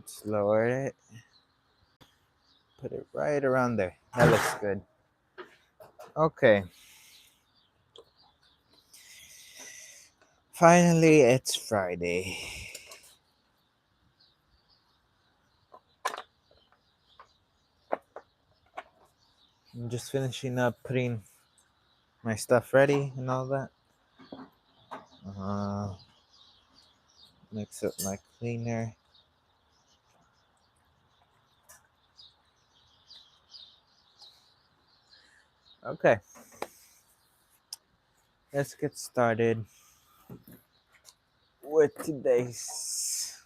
Let's lower it. Put it right around there. That looks good. Okay. Finally, it's Friday. I'm just finishing up putting my stuff ready and all that. Mix up my cleaner. Okay. Let's get started with today's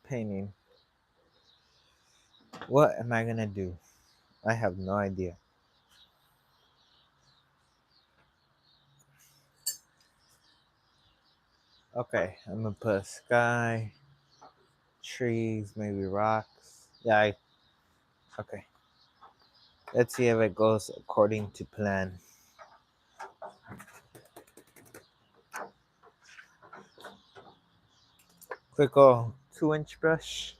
painting. What am I gonna do? I have no idea. Okay, I'm gonna put a sky, trees, maybe rocks. Yeah, okay. Let's see if it goes according to plan. Quick old 2-inch brush.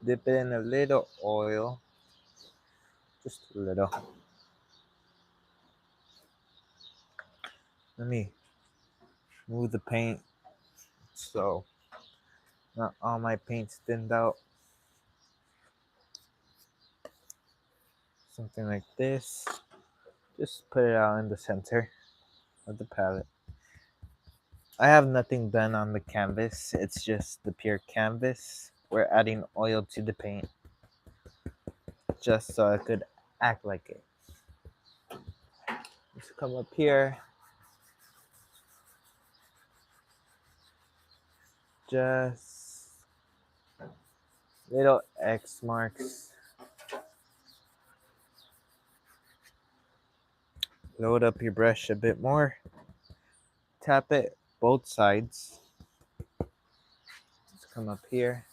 Dip it in a little oil. Just a little. Let me move the paint so not all my paint's thinned out. Something like this. Just put it out in the center of the palette. I have nothing done on the canvas. It's just the pure canvas. We're adding oil to the paint just so I could act like it. Let's come up here. Just little X marks. Load up your brush a bit more. Tap it both sides. Let's come up here.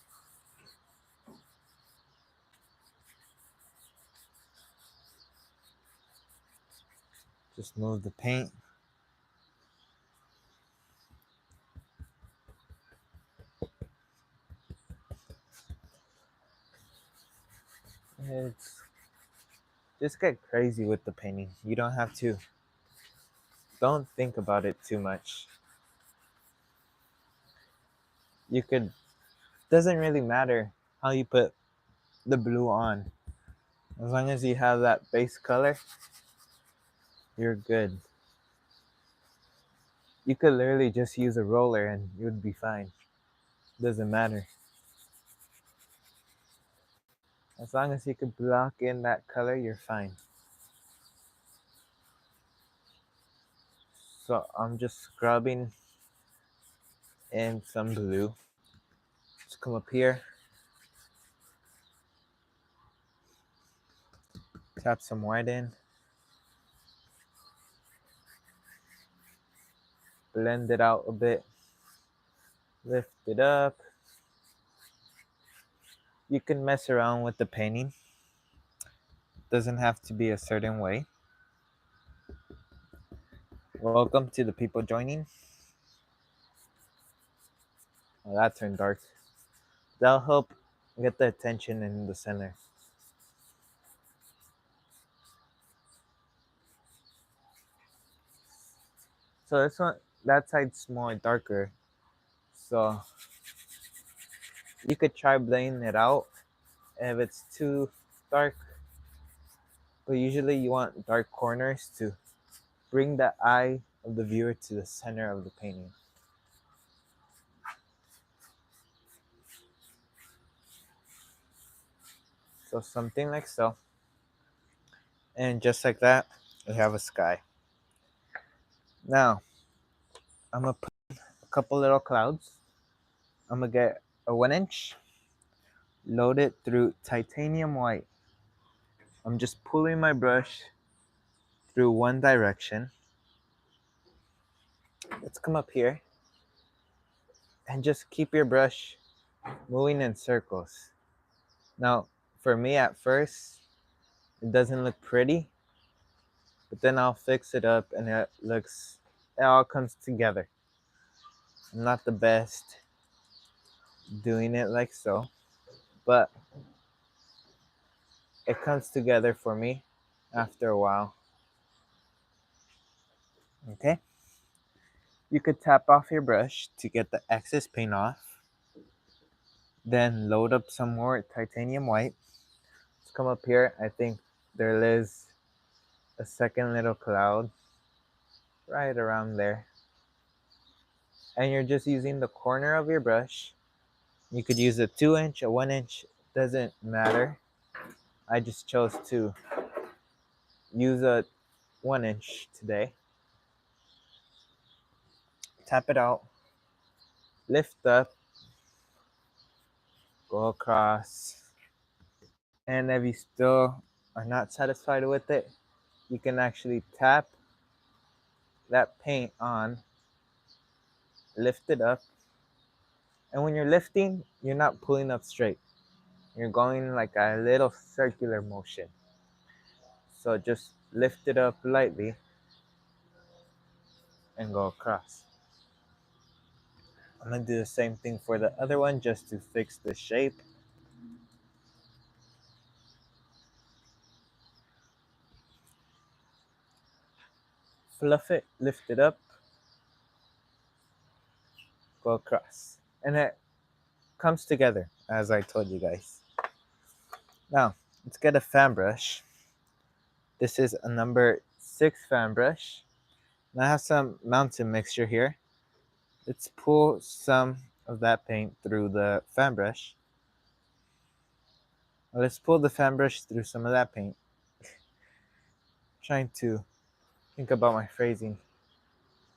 Just move the paint. It's just get crazy with the painting. You don't have to. Don't think about it too much. You could, doesn't really matter how you put the blue on. As long as you have that base color, you're good. You could literally just use a roller and you would be fine. Doesn't matter. As long as you could block in that color, you're fine. So I'm just scrubbing in some blue. Let's come up here. Tap some white in. Blend it out a bit. Lift it up. You can mess around with the painting. Doesn't have to be a certain way. Welcome to the people joining. Oh, that turned dark. That'll help get the attention in the center. So this one, that side's more darker. So you could try blending it out if it's too dark. But usually you want dark corners to bring the eye of the viewer to the center of the painting. So something like so. And just like that, we have a sky. Now, I'm gonna put a couple little clouds. I'm gonna get a 1-inch, load it through titanium white. I'm just pulling my brush through one direction. Let's come up here and just keep your brush moving in circles. Now, for me at first, it doesn't look pretty, but then I'll fix it up and it all comes together. I'm not the best, doing it like so, but it comes together for me after a while. Okay, you could tap off your brush to get the excess paint off, then load up some more titanium white. Let's come up here. I think there is a second little cloud right around there, and you're just using the corner of your brush. You could use a 2 inch, a 1 inch, doesn't matter. I just chose to use a 1 inch today. Tap it out, lift up, go across. And if you still are not satisfied with it, you can actually tap that paint on, lift it up. And when you're lifting, you're not pulling up straight. You're going like a little circular motion. So just lift it up lightly and go across. I'm gonna do the same thing for the other one just to fix the shape. Fluff it, lift it up, go across. And it comes together, as I told you guys. Now, let's get a fan brush. This is a number 6 fan brush. And I have some mountain mixture here. Let's pull some of that paint through the fan brush. Let's pull the fan brush through some of that paint. Trying to think about my phrasing.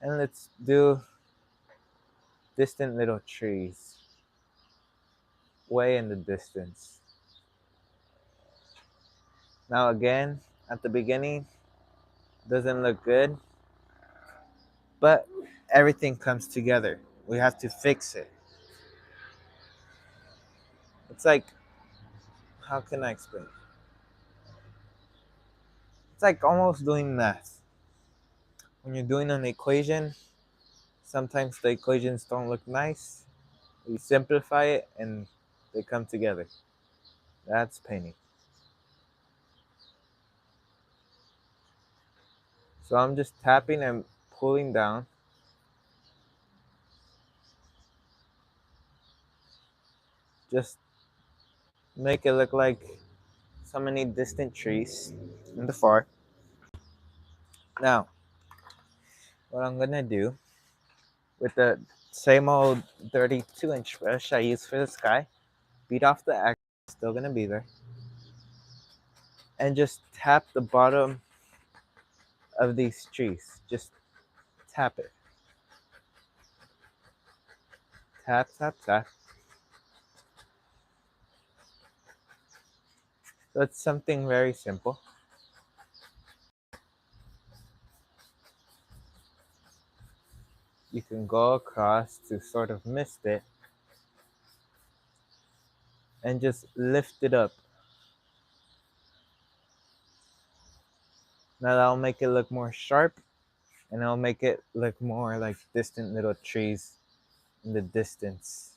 And let's do distant little trees way in the distance. Now again, at the beginning, doesn't look good, but everything comes together. We have to fix it. It's like, how can I explain? It's like almost doing math. When you're doing an equation, sometimes the equations don't look nice. You simplify it and they come together. That's painting. So I'm just tapping and pulling down. Just make it look like so many distant trees in the far. Now, what I'm gonna do with the same old 32-inch brush I use for the sky, beat off the X, still gonna be there, and just tap the bottom of these trees. Just tap it. Tap, tap, tap. So it's something very simple. You can go across to sort of mist it and just lift it up. Now that'll make it look more sharp and it'll make it look more like distant little trees in the distance.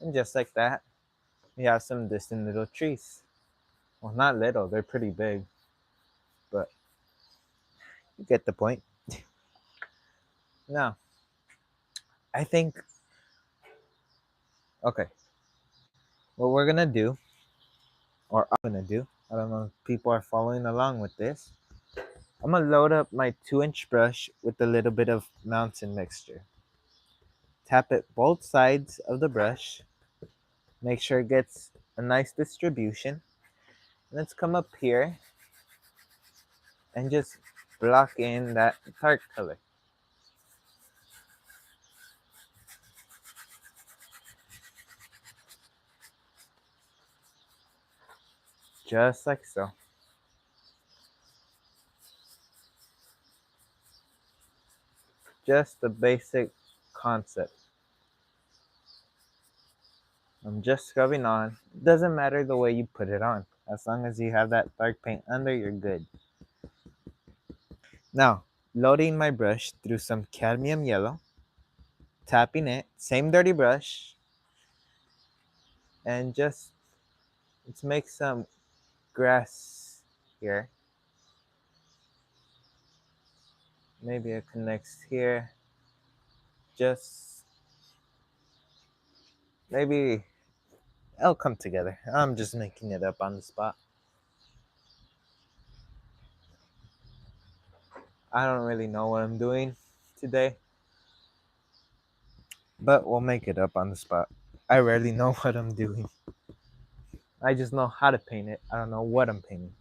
And just like that, we have some distant little trees. Well, not little, they're pretty big, but you get the point. Now, I think, okay, what we're gonna do, or I'm gonna do, I don't know if people are following along with this. I'm gonna load up my 2-inch brush with a little bit of mountain mixture. Tap it both sides of the brush. Make sure it gets a nice distribution. Let's come up here and just block in that dark color. Just like so. Just the basic concept. I'm just scrubbing on. Doesn't matter the way you put it on. As long as you have that dark paint under, you're good. Now, loading my brush through some cadmium yellow, tapping it, same dirty brush, and just let's make some grass here. Maybe it connects here. Just maybe it'll come together. I'm just making it up on the spot. I don't really know what I'm doing today, but we'll make it up on the spot. I rarely know what I'm doing. I just know how to paint it. I don't know what I'm painting.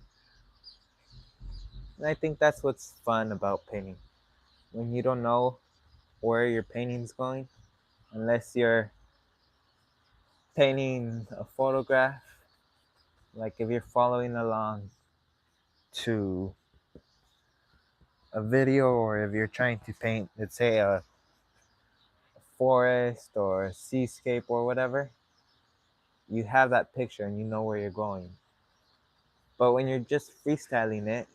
And I think that's what's fun about painting. When you don't know where your painting's going, unless you're painting a photograph, like if you're following along to a video, or if you're trying to paint, let's say, a forest or a seascape or whatever, you have that picture and you know where you're going. But when you're just freestyling it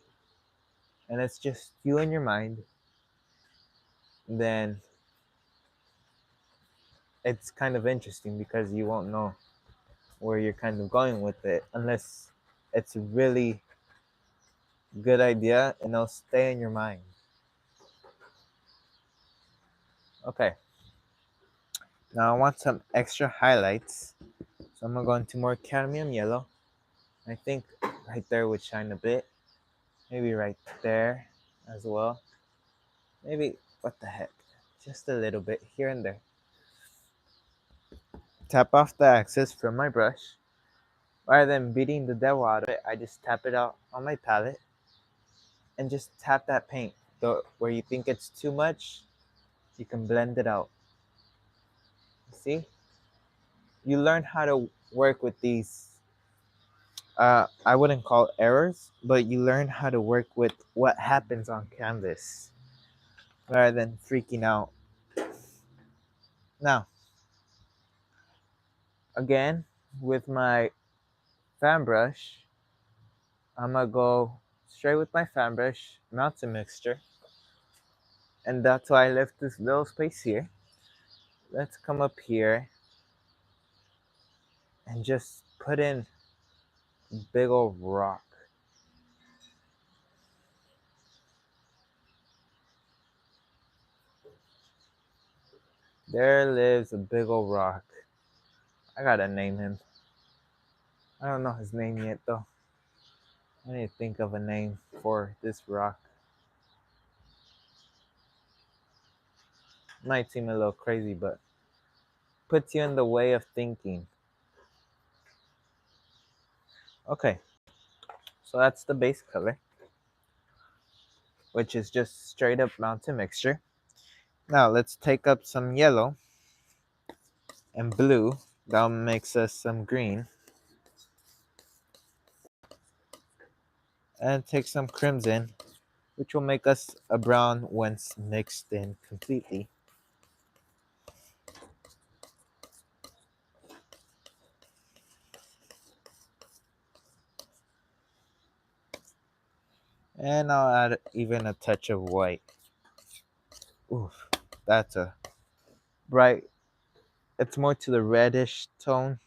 and it's just you and your mind, then it's kind of interesting because you won't know where you're kind of going with it unless it's a really good idea and it'll stay in your mind. Okay, now I want some extra highlights, so I'm gonna go into more cadmium yellow. I think right there would shine a bit, maybe right there as well, maybe, what the heck, just a little bit here and there. Tap off the excess from my brush. Rather than beating the devil out of it, I just tap it out on my palette and just tap that paint. Where you think it's too much, you can blend it out. See? You learn how to work with these, I wouldn't call errors, but you learn how to work with what happens on canvas rather than freaking out. Now, again, with my fan brush, I'm gonna go straight with my fan brush, mountain mixture, and that's why I left this little space here. Let's come up here and just put in a big old rock. There lives a big old rock. I gotta name him. I don't know his name yet though. I need to think of a name for this rock. Might seem a little crazy, but puts you in the way of thinking. Okay, so that's the base color, which is just straight up mountain mixture. Now let's take up some yellow and blue. That'll mix us some green. And take some crimson, which will make us a brown once mixed in completely. And I'll add even a touch of white. Oof, that's a bright, it's more to the reddish tone.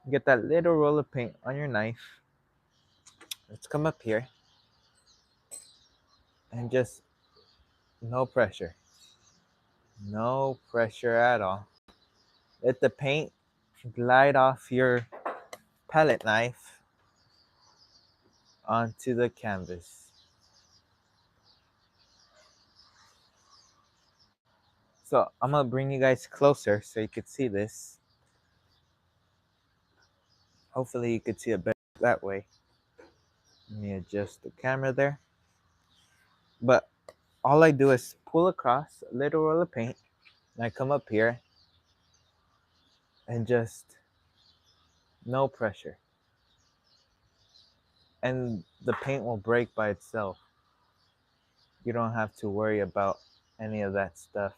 Get that little roll of paint on your knife. Let's come up here and just no pressure. No pressure at all. Let the paint glide off your palette knife onto the canvas. So I'm gonna bring you guys closer so you could see this. Hopefully you could see it better that way. Let me adjust the camera there. But all I do is pull across a little roll of paint, and I come up here and just no pressure. And the paint will break by itself. You don't have to worry about any of that stuff.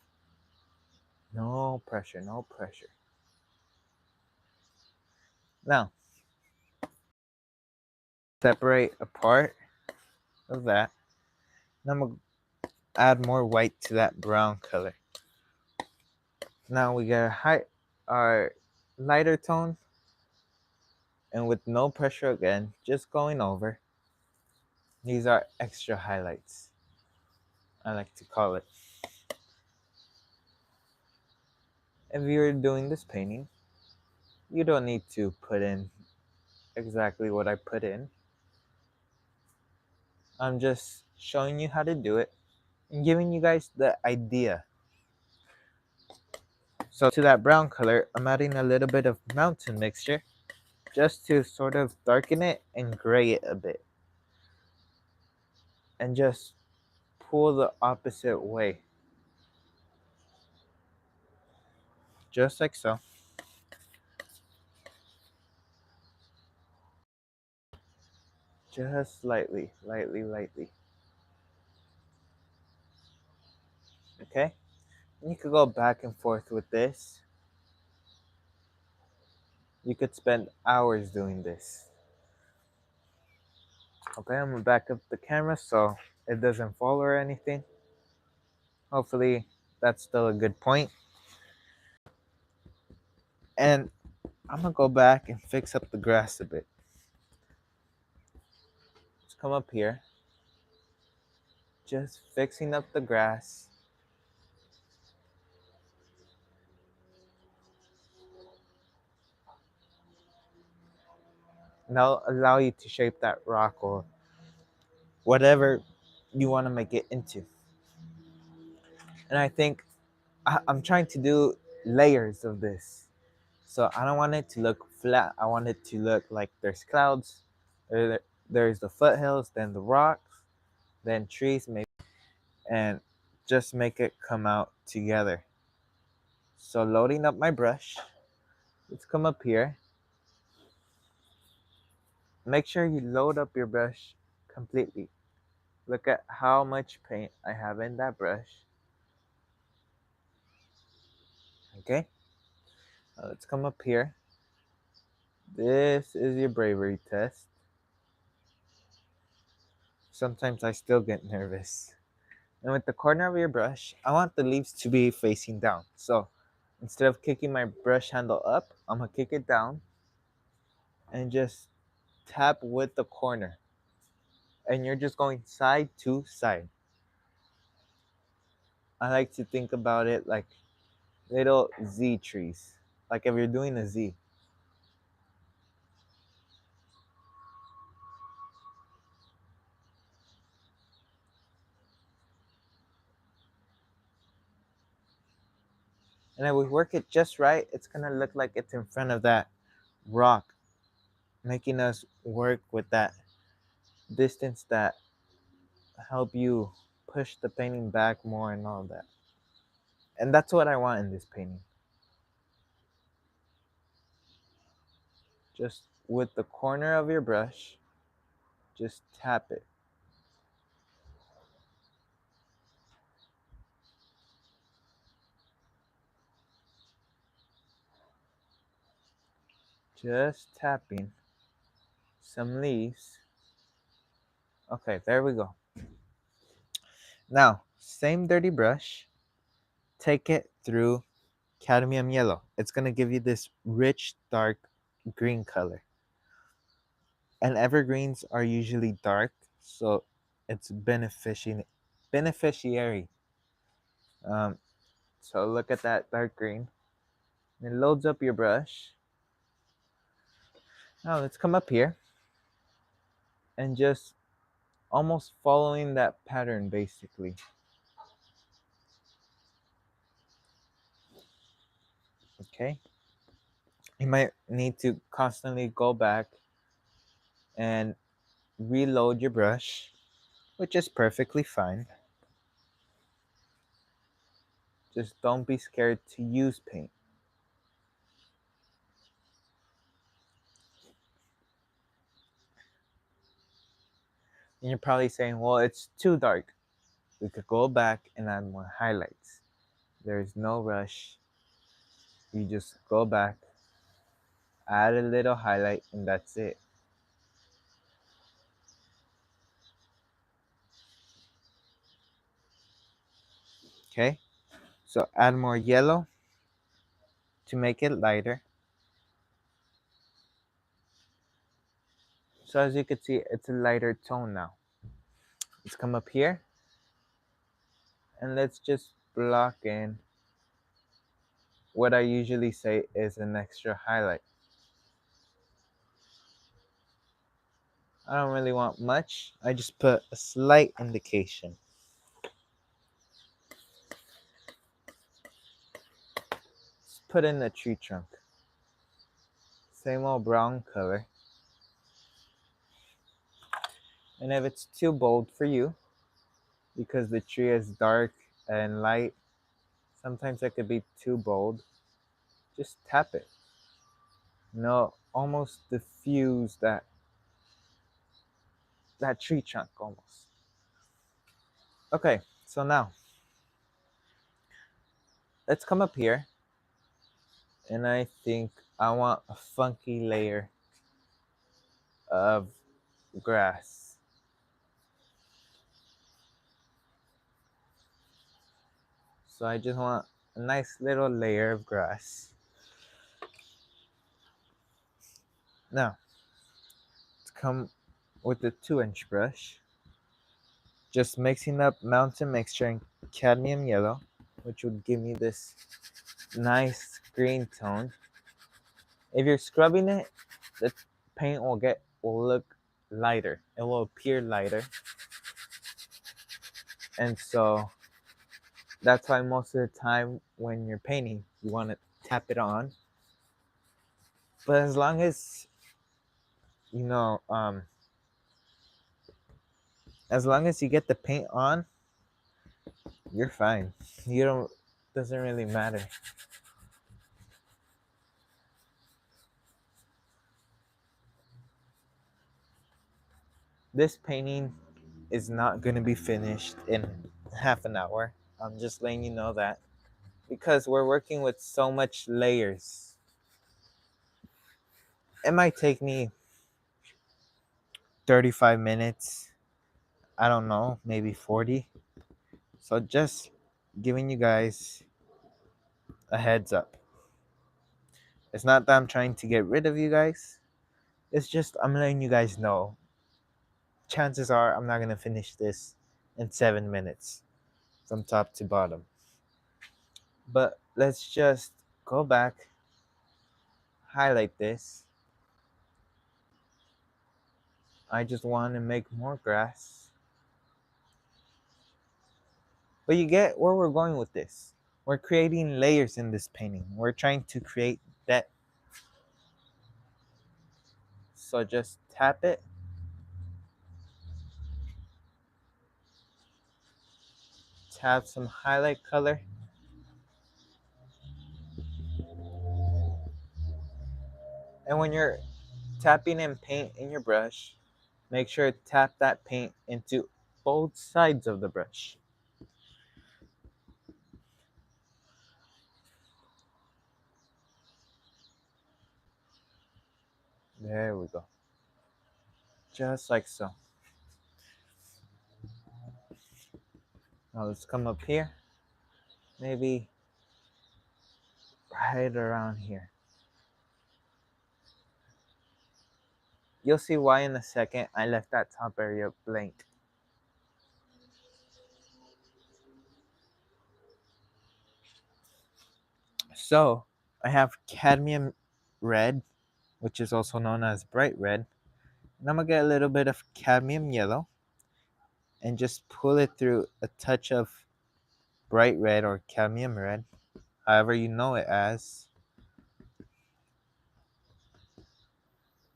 No pressure, no pressure. Now, separate a part of that. And I'm going to add more white to that brown color. Now we got our lighter tone, and with no pressure again, just going over. These are extra highlights, I like to call it. If you're doing this painting, you don't need to put in exactly what I put in. I'm just showing you how to do it and giving you guys the idea. So to that brown color, I'm adding a little bit of mountain mixture just to sort of darken it and gray it a bit. And just pull the opposite way. Just like so. Just lightly, lightly. Okay? And you could go back and forth with this. You could spend hours doing this. Okay, I'm gonna back up the camera so it doesn't fall or anything. Hopefully that's still a good point. And I'm gonna go back and fix up the grass a bit. Let's come up here. Just fixing up the grass. And that'll allow you to shape that rock or whatever you want to make it into. And I think I'm trying to do layers of this. So I don't want it to look flat. I want it to look like there's clouds, there's the foothills, then the rocks, then trees maybe, and just make it come out together. So loading up my brush, let's come up here. Make sure you load up your brush completely. Look at how much paint I have in that brush. Okay, let's come up here. This is your bravery test. Sometimes I still get nervous. And with the corner of your brush, I want the leaves to be facing down. So instead of kicking my brush handle up, I'm gonna kick it down and just tap with the corner. And you're just going side to side. I like to think about it like little Z trees, like if you're doing a Z. And if we work it just right, it's gonna look like it's in front of that rock, making us work with that distance that help you push the painting back more and all that. And that's what I want in this painting. Just with the corner of your brush, just tap it. Just tapping some leaves. Okay, there we go. Now, same dirty brush, take it through cadmium yellow. It's going to give you this rich, dark green color. And evergreens are usually dark, so it's beneficiary. Um, so look at that dark green. It loads up your brush. Now let's come up here and just almost following that pattern basically. Okay. You might need to constantly go back and reload your brush, which is perfectly fine. Just don't be scared to use paint. And you're probably saying, well, it's too dark. We could go back and add more highlights. There's no rush. You just go back, add a little highlight, and that's it. Okay, so add more yellow to make it lighter. So as you can see, it's a lighter tone now. Let's come up here and let's just block in what I usually say is an extra highlight. I don't really want much. I just put a slight indication. Let's put in the tree trunk. Same old brown color. And if it's too bold for you, because the tree is dark and light, sometimes it could be too bold, just tap it. Almost diffuse that tree trunk almost. Okay, so now let's come up here, and I think I want a funky layer of grass. So I just want a nice little layer of grass. Now, let's come with the 2-inch brush, just mixing up mountain mixture and cadmium yellow, which would give me this nice green tone. If you're scrubbing it, the paint will look lighter. It will appear lighter. And so that's why most of the time when you're painting, you want to tap it on. But as long as as long as you get the paint on, you're fine. You don't Doesn't really matter. This painting is not going to be finished in half an hour. I'm just letting you know that, because we're working with so much layers. It might take me 35 minutes. I don't know, maybe 40. So just giving you guys a heads up. It's not that I'm trying to get rid of you guys. It's just I'm letting you guys know. Chances are I'm not going to finish this in 7 minutes from top to bottom. But let's just go back, highlight this. I just want to make more grass. But you get where we're going with this. We're creating layers in this painting. We're trying to create depth. So just tap it. Tap some highlight color. And when you're tapping in paint in your brush, make sure to tap that paint into both sides of the brush. There we go. Just like so. Now let's come up here. Maybe right around here. You'll see why in a second. I left that top area blank. So I have cadmium red, which is also known as bright red. And I'm gonna get a little bit of cadmium yellow and just pull it through a touch of bright red or cadmium red, however you know it as.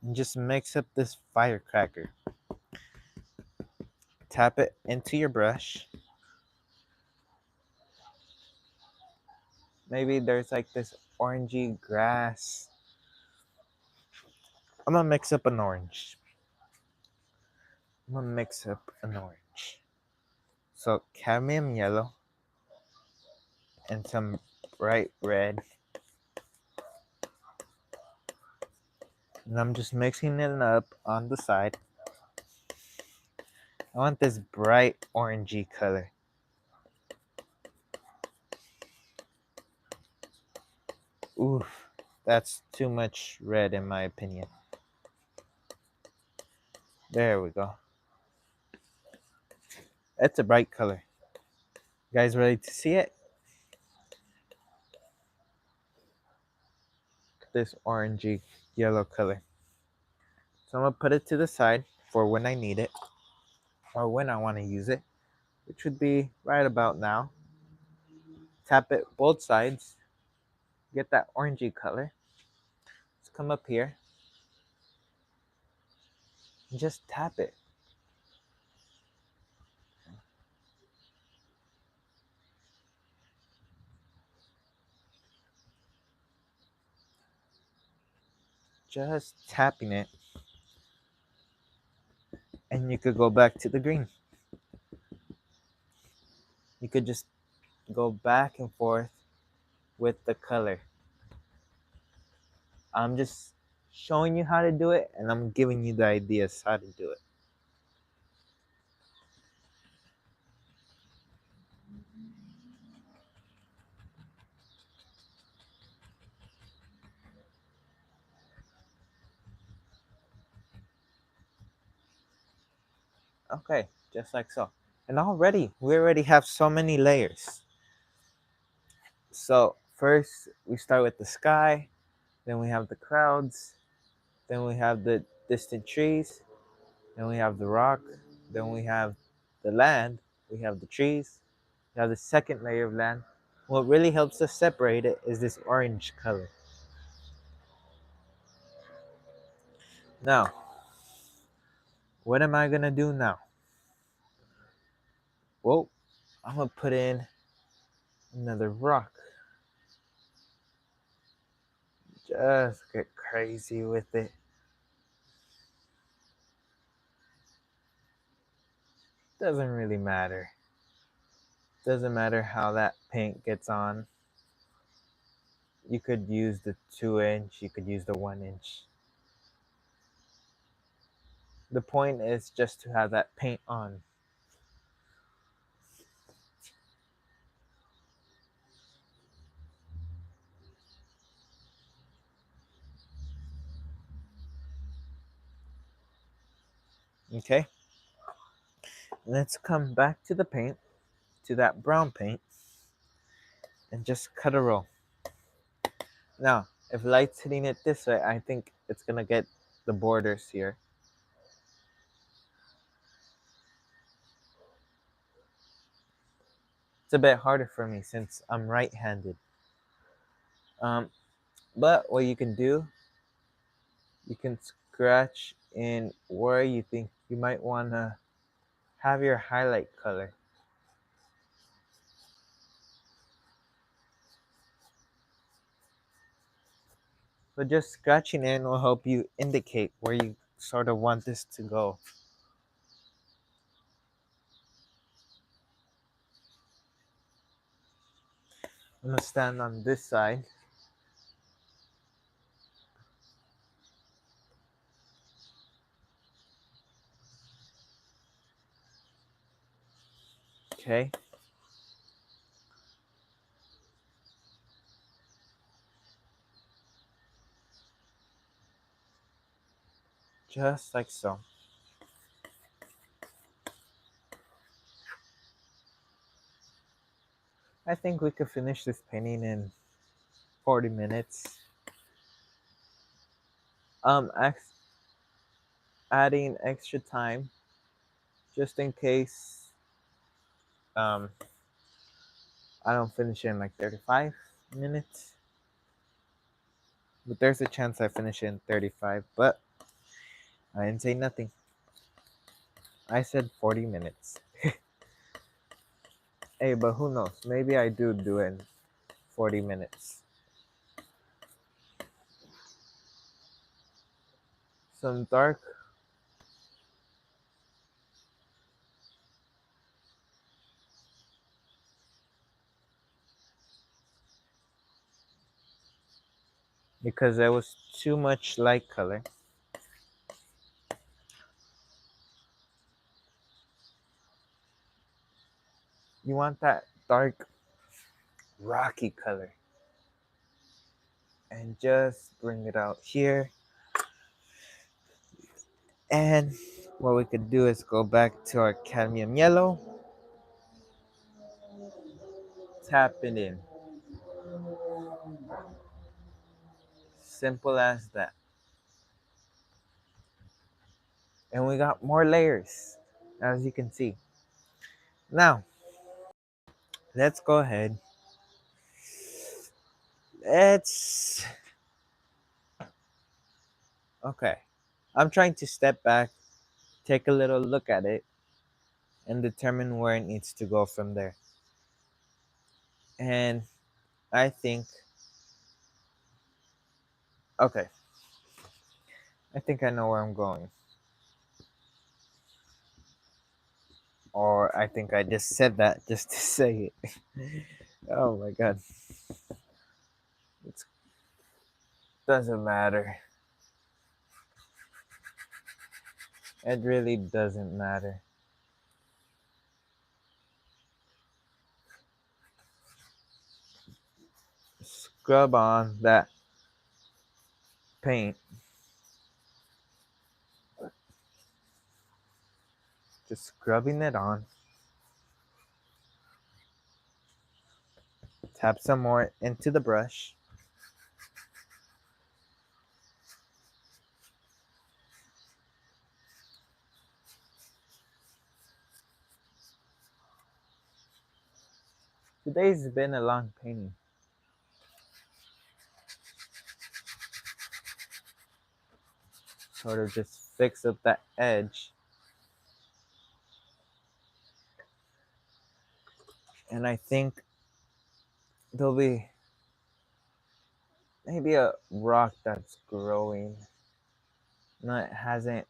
And just mix up this firecracker. Tap it into your brush. Maybe there's like this orangey grass. I'm gonna mix up an orange. So cadmium yellow and some bright red. And I'm just mixing it up on the side. I want this bright orangey color. Oof, that's too much red in my opinion. There we go. It's a bright color. You guys ready to see it? This orangey yellow color. So I'm gonna put it to the side for when I need it or when I want to use it, which would be right about now. Tap it both sides, get that orangey color. Let's come up here and just tap it. Just tapping it, and you could go back to the green. You could just go back and forth with the color. I'm just showing you how to do it, and I'm giving you the ideas how to do it. Okay, just like so. And we already have so many layers. So first we start with the sky, then we have the clouds, then we have the distant trees, then we have the rock, then we have the land, we have the trees, we have the second layer of land. What really helps us separate it is this orange color. Now, what am I gonna do now? Well, I'm gonna put in another rock. Just get crazy with it. Doesn't really matter. Doesn't matter how that paint gets on. You could use the 2 inch, you could use the 1 inch. The point is just to have that paint on. Okay? Let's come back to the paint, to that brown paint, and just cut a row. Now, if light's hitting it this way, I think it's gonna get the borders here. It's a bit harder for me since I'm right-handed. Um, but what you can do, you can scratch in where you think you might wanna have your highlight color. So just scratching in will help you indicate where you sort of want this to go. I'm gonna stand on this side. Okay. Just like so. I think we could finish this painting in 40 minutes. Um, adding extra time just in case um I don't finish in like 35 minutes. But there's a chance I finish in 35, but I didn't say nothing. I said 40 minutes. Hey, but who knows? Maybe I do it in 40 minutes. Some dark. because there was too much light color. You want that dark, rocky color. And just bring it out here. And what we could do is go back to our cadmium yellow, tap it in. Simple as that. And we got more layers, as you can see. Now, let's go ahead. Let's, okay. I'm trying to step back, take a little look at it, and determine where it needs to go from there. And I think, okay, I think I know where I'm going. Or I think I just said that just to say it. Oh my god. It doesn't matter. It really doesn't matter. Scrub on that paint. Just scrubbing it on. Tap some more into the brush. Today's been a long painting. Sort of just fix up that edge. And I think there'll be maybe a rock that's growing. No, it hasn't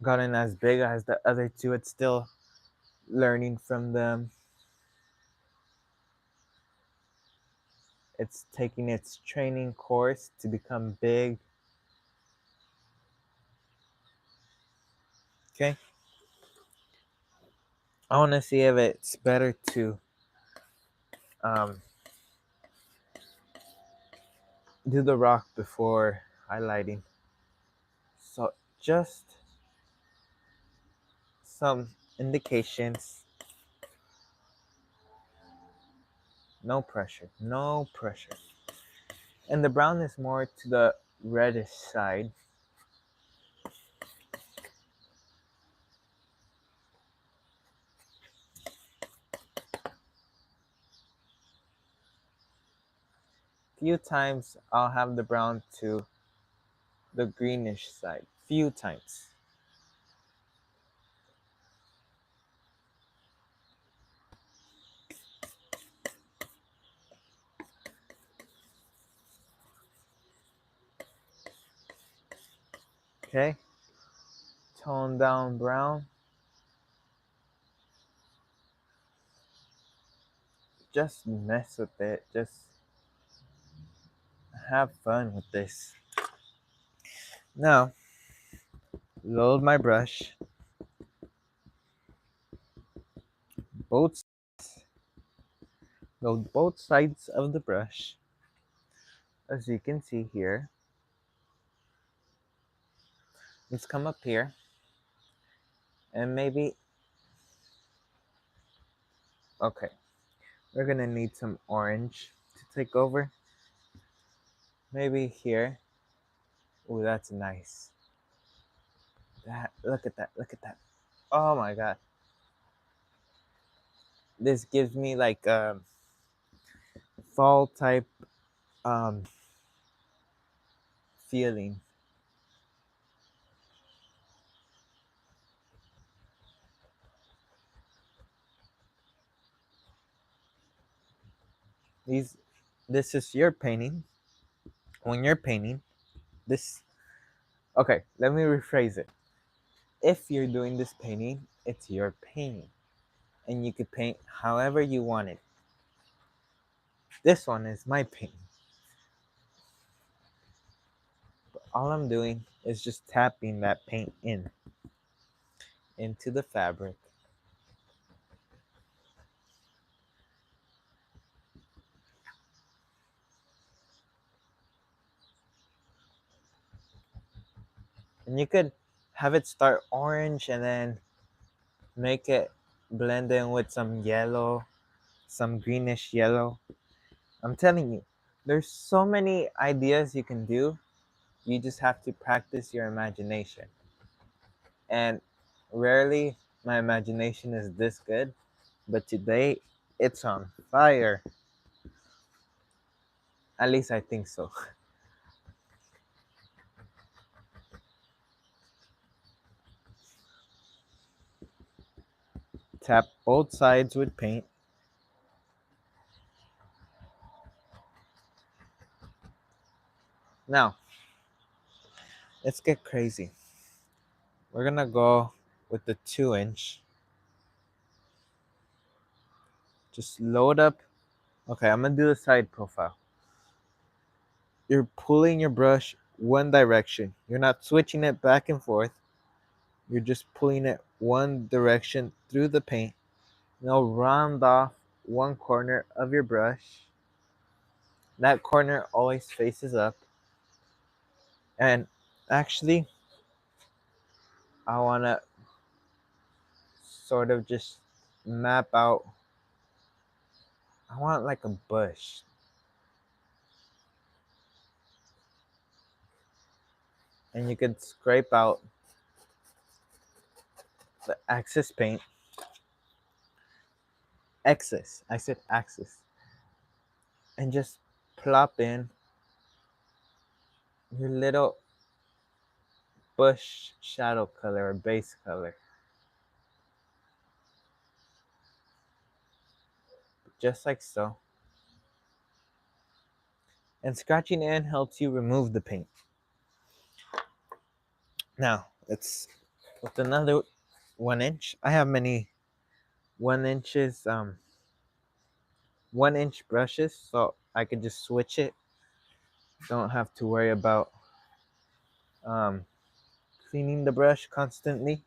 gotten as big as the other two. It's still learning from them. It's taking its training course to become big. Okay. I want to see if it's better to um, do the rock before highlighting. So just some indications. No pressure. No pressure. And the brown is more to the reddish side. Few times I'll have the brown to the greenish side. Few times. Okay. Tone down brown. Just mess with it. Just have fun with this. Now, load my brush. Both Load both sides of the brush. As you can see here. Let's come up here. And maybe, okay, we're gonna need some orange to take over. Maybe here. Oh, that's nice. Look at that, look at that. Oh my god. This gives me like a fall type um, feeling. This is your painting. When you're painting, this, okay, let me rephrase it. If you're doing this painting, it's your painting. And you could paint however you want it. This one is my painting. all I'm doing is just tapping that paint into the fabric. And you could have it start orange and then make it blend in with some yellow, some greenish yellow. I'm telling you, there's so many ideas you can do. You just have to practice your imagination. And rarely my imagination is this good, but today it's on fire. At least I think so. Tap both sides with paint. Now, let's get crazy. We're gonna go with the 2 inch. Just load up. Okay, I'm gonna do the side profile. You're pulling your brush one direction. You're not switching it back and forth. You're just pulling it one direction through the paint. Now round off one corner of your brush. That corner always faces up. And actually, I wanna sort of just map out. I want like a bush. And you could scrape out the excess paint. Excess. I said axis. And just plop in your little bush shadow color or base color. Just like so. And scratching in helps you remove the paint. Now, it's with another 1 inch. I have many 1 inches, 1 inch brushes, so I could just switch it. Don't have to worry about um, cleaning the brush constantly.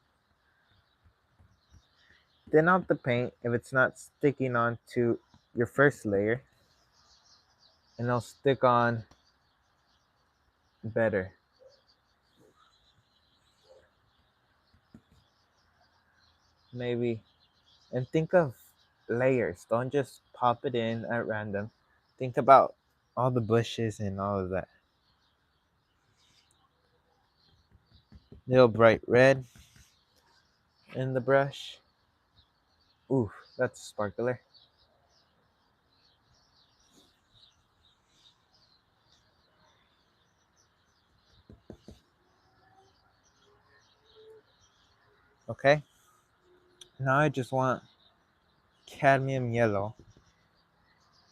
Thin out the paint if it's not sticking onto your first layer, and it'll stick on better. Maybe. And think of layers. Don't just pop it in at random. Think about all the bushes and all of that. Little bright red in the brush. Ooh, that's a sparkler. Okay. Now I just want cadmium yellow.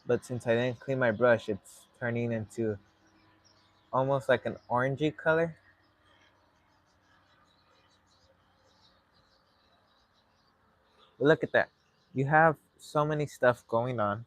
But since I didn't clean my brush, it's turning into almost like an orangey color. But look at that. You have so many stuff going on.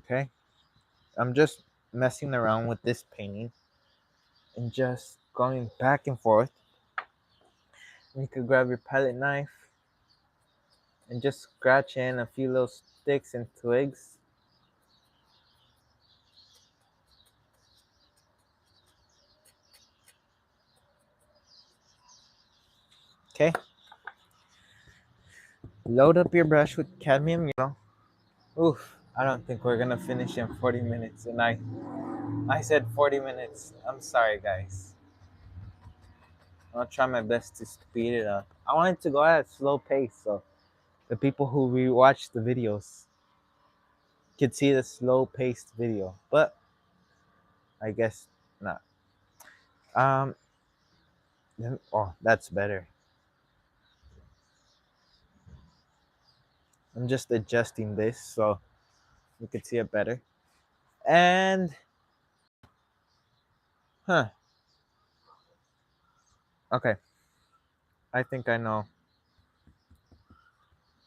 Okay. I'm just messing around with this painting and just going back and forth. And you could grab your palette knife and just scratch in a few little sticks and twigs. Okay. Load up your brush with cadmium yellow. Oof, I don't think we're gonna finish in 40 minutes. And I said 40 minutes. I'm sorry, guys. I'll try my best to speed it up. I wanted to go at a slow pace so the people who rewatch the videos could see the slow paced video. But I guess not. Um, oh, that's better. I'm just adjusting this so You could see it better. And, huh, okay, I think I know.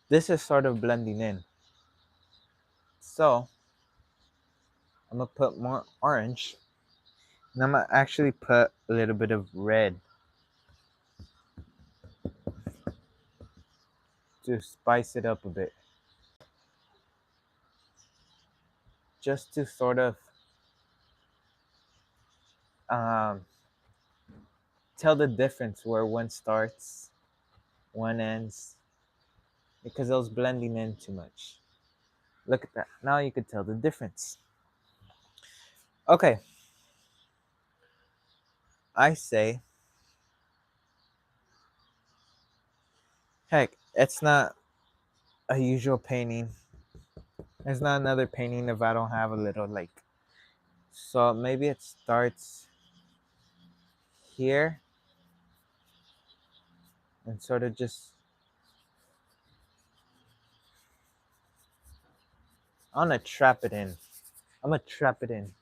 This is sort of blending in. So, I'm gonna put more orange. And I'm gonna actually put a little bit of red to spice it up a bit. Just to sort of um, tell the difference where one starts, one ends, because I was blending in too much. Look at that. Now you could tell the difference. Okay, I say, heck, it's not a usual painting. There's not another painting if I don't have a little like. So maybe it starts here and sort of just. I'm gonna trap it in. I'm gonna trap it in.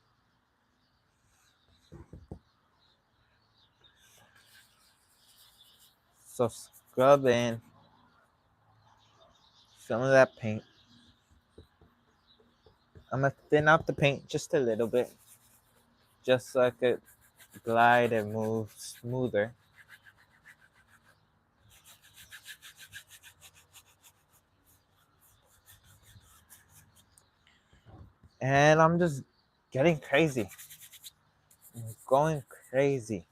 So scrub in some of that paint. I'm gonna thin out the paint just a little bit, just so I could glide and move smoother. And I'm just getting crazy. I'm going crazy.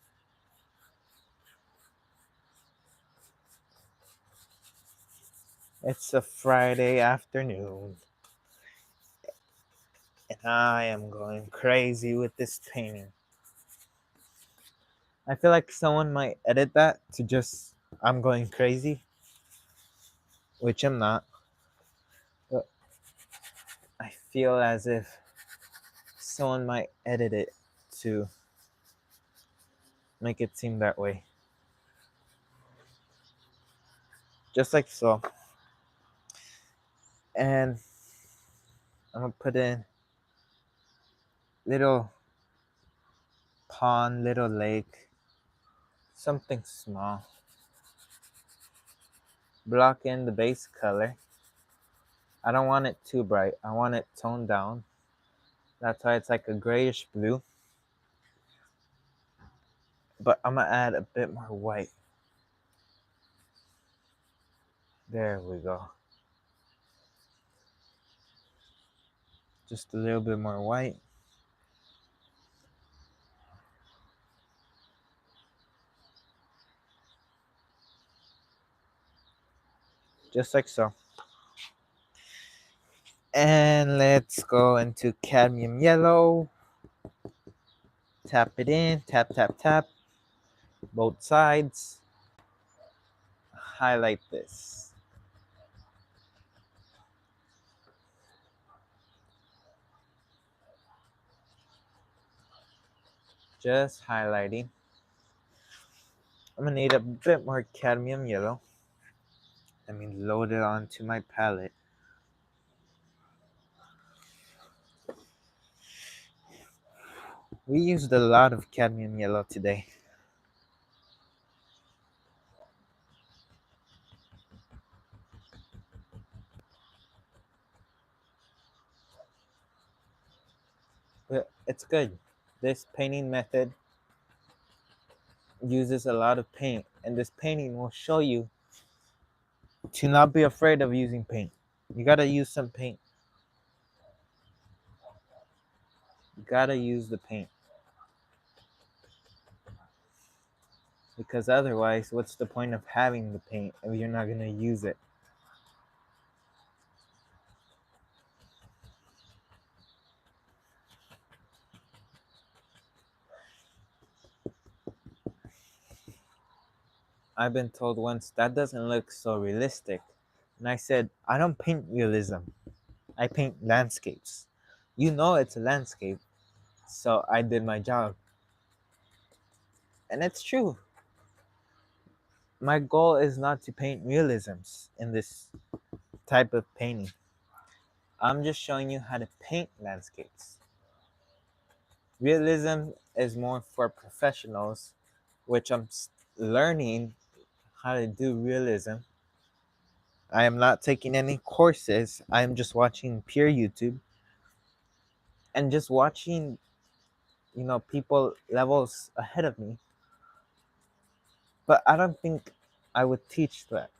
It's a Friday afternoon, and I am going crazy with this painting. I feel like someone might edit that to just I'm going crazy, which I'm not. But I feel as if someone might edit it to make it seem that way. Just like so. And I'm gonna put in little pond, little lake, something small. Block in the base color. I don't want it too bright. I want it toned down. That's why it's like a grayish blue. But I'm gonna add a bit more white. There we go. Just a little bit more white. Just like so. And let's go into cadmium yellow. Tap it in, tap, tap, tap. Both sides. Highlight this. Just highlighting. I'm gonna need a bit more cadmium yellow. Let me load it onto my palette. We used a lot of cadmium yellow today. But it's good. This painting method uses a lot of paint, and this painting will show you to not be afraid of using paint. You gotta use some paint. You gotta use the paint. Because otherwise, what's the point of having the paint if you're not gonna use it? I've been told once that doesn't look so realistic. And I said, I don't paint realism. I paint landscapes. You know it's a landscape. So I did my job. And it's true. My goal is not to paint realisms in this type of painting. I'm just showing you how to paint landscapes. Realism is more for professionals, which I'm learning how to do realism. I am not taking any courses. I am just watching pure YouTube and just watching, people levels ahead of me. But I don't think I would teach that.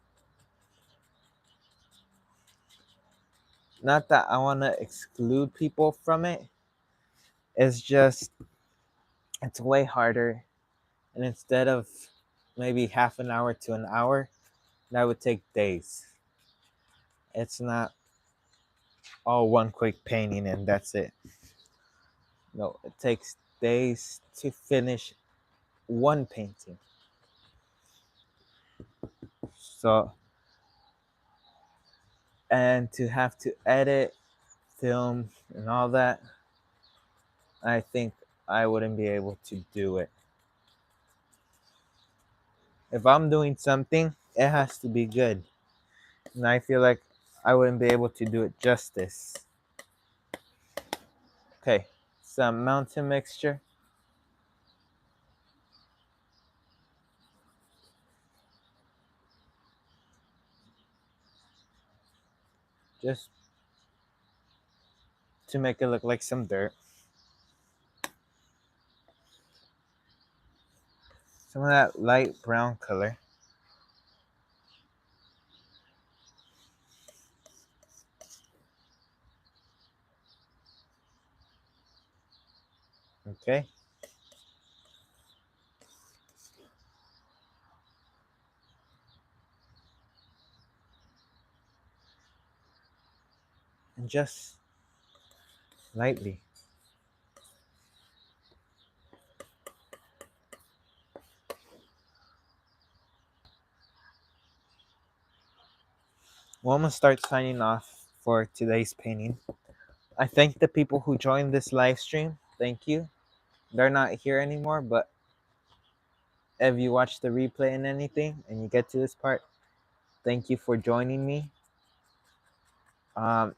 Not that I want to exclude people from it. It's just, it's way harder. And instead of maybe half an hour to an hour, that would take days. It's not all one quick painting and that's it. No, it takes days to finish one painting. So, and to have to edit, film, and all that, I think I wouldn't be able to do it. If I'm doing something, it has to be good. And I feel like I wouldn't be able to do it justice. Okay, some mountain mixture. Just to make it look like some dirt. Some of that light brown color. Okay. And just lightly. Well, I'm gonna start signing off for today's painting. I thank the people who joined this live stream. Thank you. They're not here anymore, but if you watch the replay and anything and you get to this part, thank you for joining me. Um,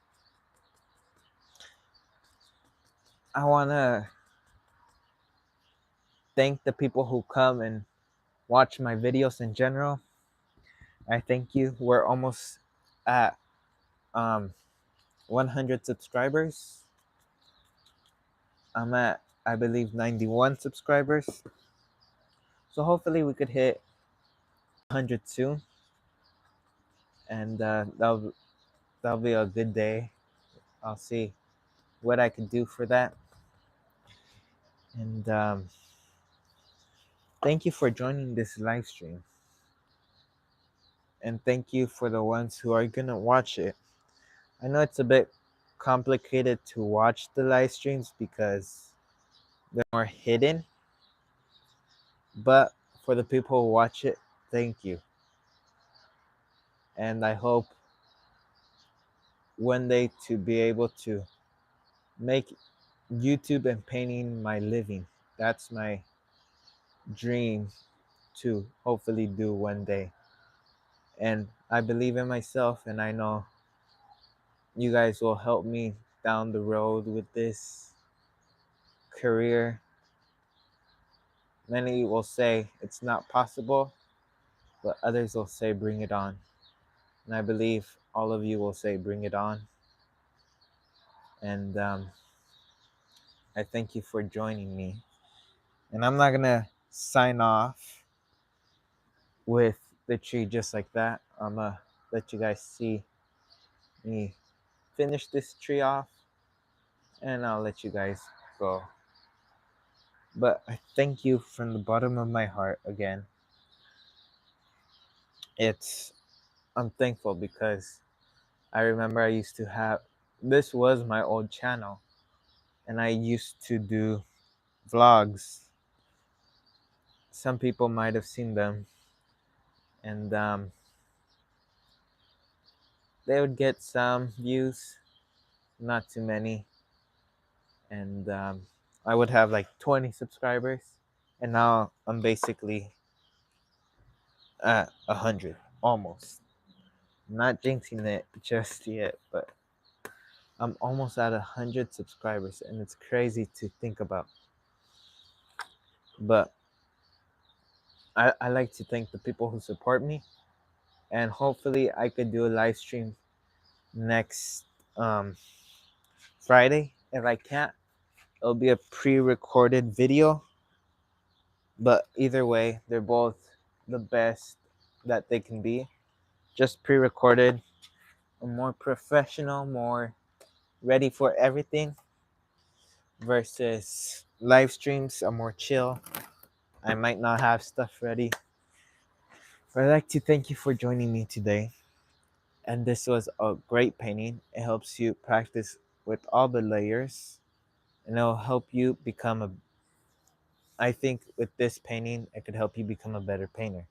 I want to thank the people who come and watch my videos in general. I thank you. We're almost at 100 subscribers. I'm at, I believe, 91 subscribers. So hopefully we could hit 100 soon. And that'll be a good day. I'll see what I can do for that. And thank you for joining this live stream. And thank you for the ones who are going to watch it. I know it's a bit complicated to watch the live streams because they're more hidden. But for the people who watch it, thank you. And I hope one day to be able to make YouTube and painting my living. That's my dream to hopefully do one day. And I believe in myself, and I know you guys will help me down the road with this career. Many will say it's not possible, but others will say bring it on. And I believe all of you will say bring it on. And I thank you for joining me. And I'm not going to sign off with the tree just like that. I'm going to let you guys see me finish this tree off, and I'll let you guys go. But I thank you from the bottom of my heart again. I'm thankful because I remember I used to have, this was my old channel, and I used to do vlogs. Some people might have seen them, and they would get some views, not too many, and I would have like 20 subscribers, and now I'm basically at 100, almost. Not jinxing it just yet, but I'm almost at 100 subscribers, and it's crazy to think about. But I like to thank the people who support me, and hopefully I could do a live stream next um, Friday. If I can't, it'll be a pre-recorded video. But either way, they're both the best that they can be. Just pre-recorded, more professional, more ready for everything, versus live streams are more chill. I might not have stuff ready. But I'd like to thank you for joining me today. And this was a great painting. It helps you practice with all the layers, and it'll help you become a. I think with this painting, it could help you become a better painter.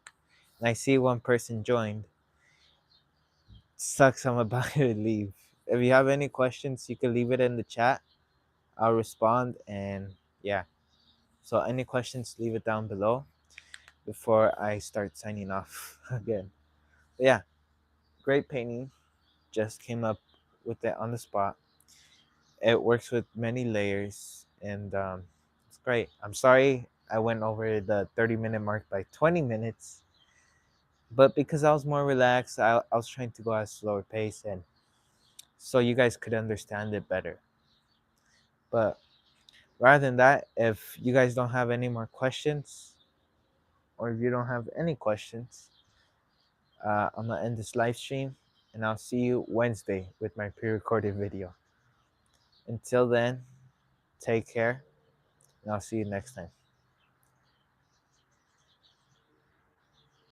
And I see one person joined. Sucks, I'm about to leave. If you have any questions, you can leave it in the chat. I'll respond. And yeah, so any questions, leave it down below before I start signing off again. But yeah, great painting. Just came up with it on the spot. It works with many layers, and it's great. I'm sorry I went over the 30-minute mark by 20 minutes, but because I was more relaxed, I was trying to go at a slower pace, and so you guys could understand it better. But rather than that, if you guys don't have any more questions, or if you don't have any questions, I'm gonna end this live stream, and I'll see you Wednesday with my pre-recorded video. Until then, take care, and I'll see you next time.